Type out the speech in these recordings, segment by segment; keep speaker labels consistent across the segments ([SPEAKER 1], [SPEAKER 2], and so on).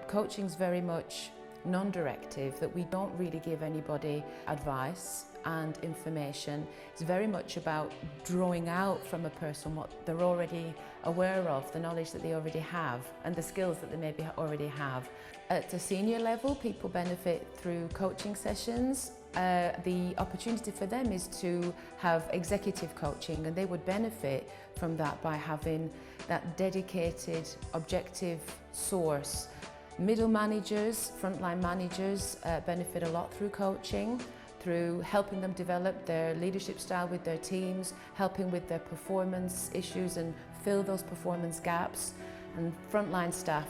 [SPEAKER 1] Coaching's very much non-directive, that we don't really give anybody advice and information. It's very much about drawing out from a person what they're already aware of, the knowledge that they already have and the skills that they maybe already have. At a senior level, people benefit through coaching sessions. The opportunity for them is to have executive coaching, and they would benefit from that by having that dedicated, objective source. Middle managers, frontline managers benefit a lot through coaching, through helping them develop their leadership style with their teams, helping with their performance issues and fill those performance gaps. And frontline staff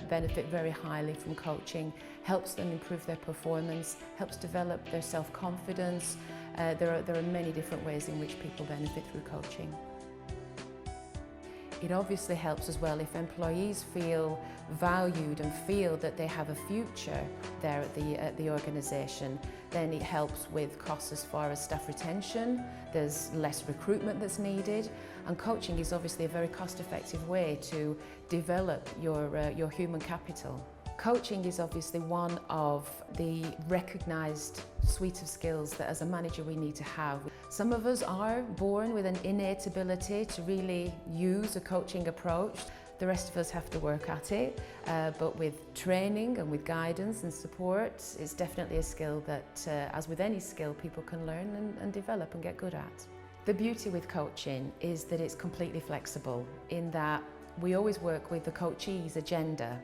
[SPEAKER 1] benefit very highly from coaching, helps them improve their performance, helps develop their self-confidence. There are many different ways in which people benefit through coaching. It obviously helps as well if employees feel valued and feel that they have a future there at the organisation. Then it helps with costs as far as staff retention. There's less recruitment that's needed, and coaching is obviously a very cost-effective way to develop your human capital. Coaching is obviously one of the recognised suite of skills that as a manager we need to have. Some of us are born with an innate ability to really use a coaching approach. The rest of us have to work at it, but with training and with guidance and support, it's definitely a skill that, as with any skill, people can learn and develop and get good at. The beauty with coaching is that it's completely flexible in that we always work with the coachee's agenda.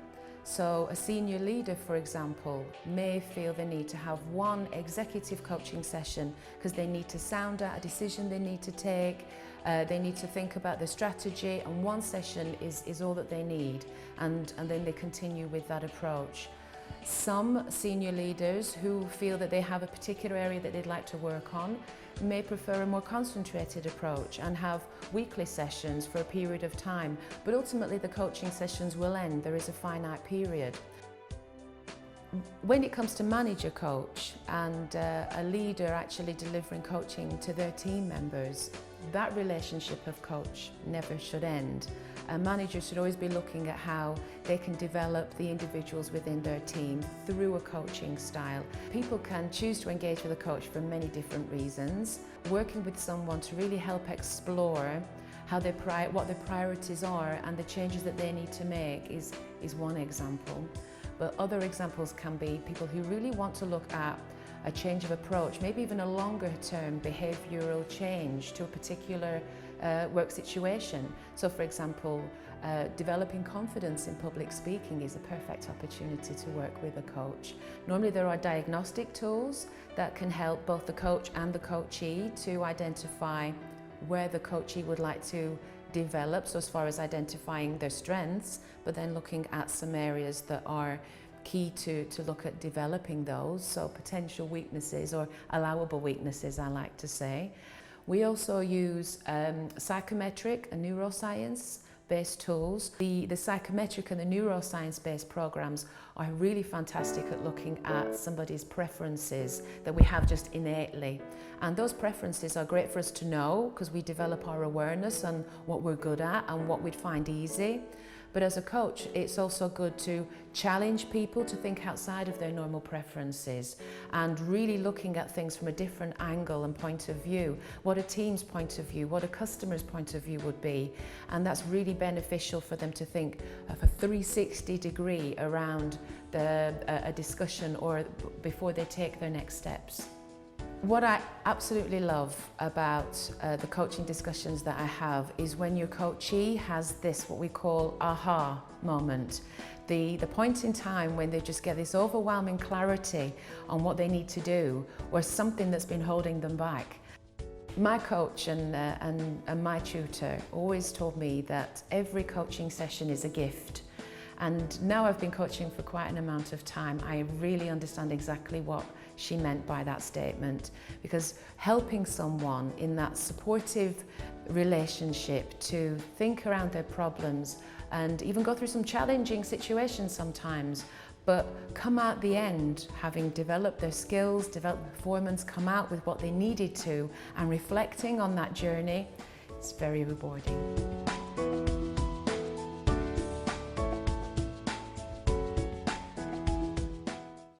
[SPEAKER 1] So a senior leader, for example, may feel they need to have one executive coaching session because they need to sound out a decision they need to take, they need to think about their strategy, and one session is all that they need, and then they continue with that approach. Some senior leaders who feel that they have a particular area that they'd like to work on may prefer a more concentrated approach and have weekly sessions for a period of time, but ultimately the coaching sessions will end. There is a finite period. When it comes to manager coach and a leader actually delivering coaching to their team members, that relationship of coach never should end. A manager should always be looking at how they can develop the individuals within their team through a coaching style. People can choose to engage with a coach for many different reasons. Working with someone to really help explore how what their priorities are and the changes that they need to make is one example. But other examples can be people who really want to look at a change of approach, maybe even a longer term behavioural change to a particular work situation. So for example, developing confidence in public speaking is a perfect opportunity to work with a coach. Normally there are diagnostic tools that can help both the coach and the coachee to identify where the coachee would like to develop, so as far as identifying their strengths, but then looking at some areas that are key to look at developing those, so potential weaknesses or allowable weaknesses, I like to say. We also use psychometric and neuroscience-based tools. The psychometric and the neuroscience-based programs are really fantastic at looking at somebody's preferences that we have just innately. And those preferences are great for us to know because we develop our awareness on what we're good at and what we'd find easy. But as a coach, it's also good to challenge people to think outside of their normal preferences and really looking at things from a different angle and point of view, what a team's point of view, what a customer's point of view would be. And that's really beneficial for them to think of a 360 degree around a discussion or before they take their next steps. What I absolutely love about the coaching discussions that I have is when your coachee has this, what we call aha moment. The point in time when they just get this overwhelming clarity on what they need to do or something that's been holding them back. My coach and my tutor always told me that every coaching session is a gift. And now I've been coaching for quite an amount of time, I really understand exactly what she meant by that statement, because helping someone in that supportive relationship to think around their problems and even go through some challenging situations sometimes, but come out the end having developed their skills, developed performance, come out with what they needed to, and reflecting on that journey, it's very rewarding.